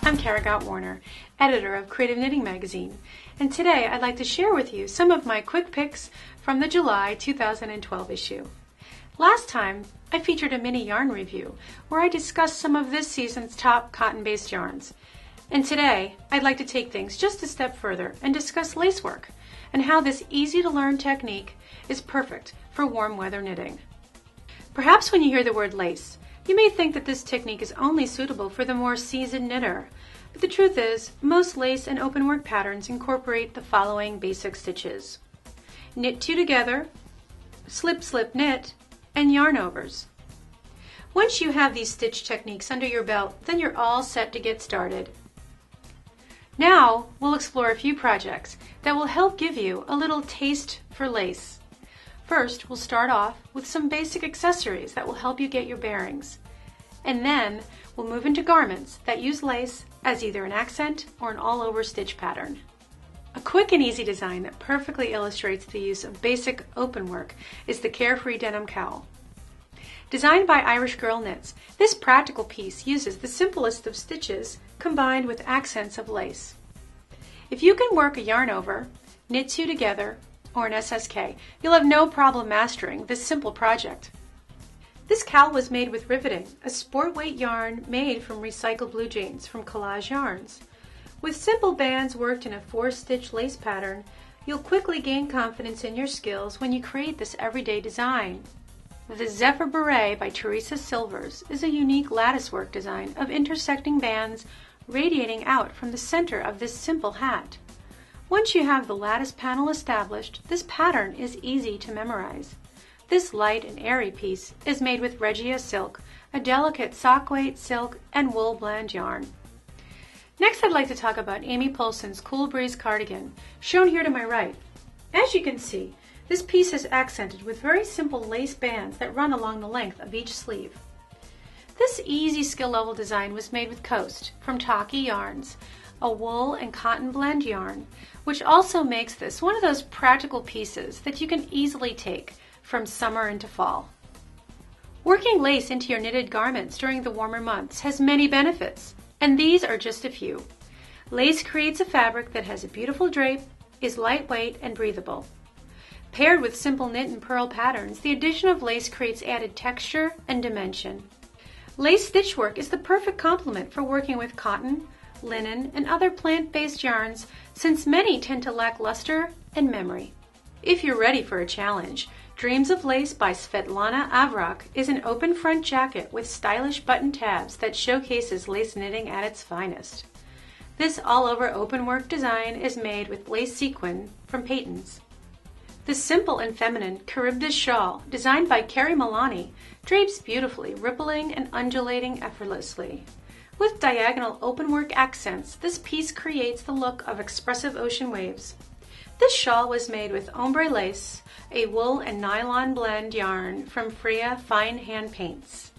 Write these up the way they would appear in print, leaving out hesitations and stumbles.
I'm Kara Warner, editor of Creative Knitting Magazine, and today I'd like to share with you some of my quick picks from the July 2012 issue. Last time, I featured a mini yarn review where I discussed some of this season's top cotton-based yarns. And today, I'd like to take things just a step further and discuss lacework and how this easy-to-learn technique is perfect for warm weather knitting. Perhaps when you hear the word lace, you may think that this technique is only suitable for the more seasoned knitter, but the truth is, most lace and openwork patterns incorporate the following basic stitches: knit two together, slip slip knit, and yarn overs. Once you have these stitch techniques under your belt, then you're all set to get started. Now we'll explore a few projects that will help give you a little taste for lace. First, we'll start off with some basic accessories that will help you get your bearings. And then we'll move into garments that use lace as either an accent or an all-over stitch pattern. A quick and easy design that perfectly illustrates the use of basic openwork is the Carefree Denim Cowl. Designed by Irish Girl Knits, this practical piece uses the simplest of stitches combined with accents of lace. If you can work a yarn over, knit two together, or an SSK, you'll have no problem mastering this simple project. This cowl was made with riveting, a sport weight yarn made from recycled blue jeans from Collage Yarns. With simple bands worked in a 4-stitch lace pattern, you'll quickly gain confidence in your skills when you create this everyday design. The Zephyr Beret by Teresa Silvers is a unique latticework design of intersecting bands radiating out from the center of this simple hat. Once you have the lattice panel established, this pattern is easy to memorize. This light and airy piece is made with Regia silk, a delicate sock weight silk and wool blend yarn. Next, I'd like to talk about Amy Polson's Cool Breeze cardigan, shown here to my right. As you can see, this piece is accented with very simple lace bands that run along the length of each sleeve. This easy skill level design was made with Coast from Taki Yarns, a wool and cotton blend yarn, which also makes this one of those practical pieces that you can easily take from summer into fall. Working lace into your knitted garments during the warmer months has many benefits, and these are just a few. Lace creates a fabric that has a beautiful drape, is lightweight and breathable. Paired with simple knit and purl patterns, the addition of lace creates added texture and dimension. Lace stitchwork is the perfect complement for working with cotton, linen, and other plant-based yarns, since many tend to lack luster and memory. If you're ready for a challenge, Dreams of Lace by Svetlana Avrak is an open front jacket with stylish button tabs that showcases lace knitting at its finest. This all-over openwork design is made with lace sequin from Peyton's. The simple and feminine Charybdis shawl, designed by Carrie Milani, drapes beautifully, rippling and undulating effortlessly. With diagonal openwork accents, this piece creates the look of expressive ocean waves. This shawl was made with ombre lace, a wool and nylon blend yarn from Freya Fine Hand Paints.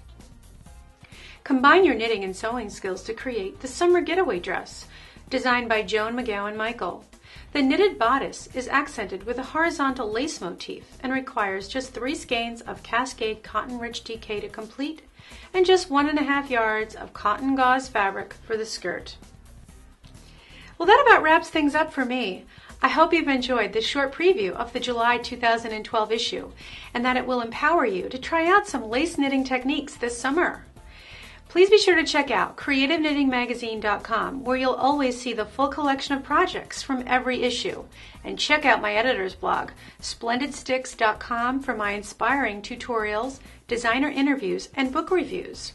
Combine your knitting and sewing skills to create the Summer Getaway Dress, designed by Joan McGowan Michael. The knitted bodice is accented with a horizontal lace motif and requires just 3 skeins of Cascade cotton-rich DK to complete, and just 1.5 yards of cotton gauze fabric for the skirt. Well, that about wraps things up for me. I hope you've enjoyed this short preview of the July 2012 issue, and that it will empower you to try out some lace knitting techniques this summer. Please be sure to check out creativeknittingmagazine.com, where you'll always see the full collection of projects from every issue. And check out my editor's blog, splendidsticks.com, for my inspiring tutorials, designer interviews, and book reviews.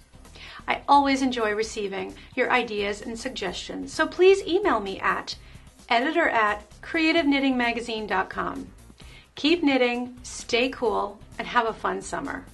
I always enjoy receiving your ideas and suggestions, so please email me at editor@creativeknittingmagazine.com. Keep knitting, stay cool, and have a fun summer.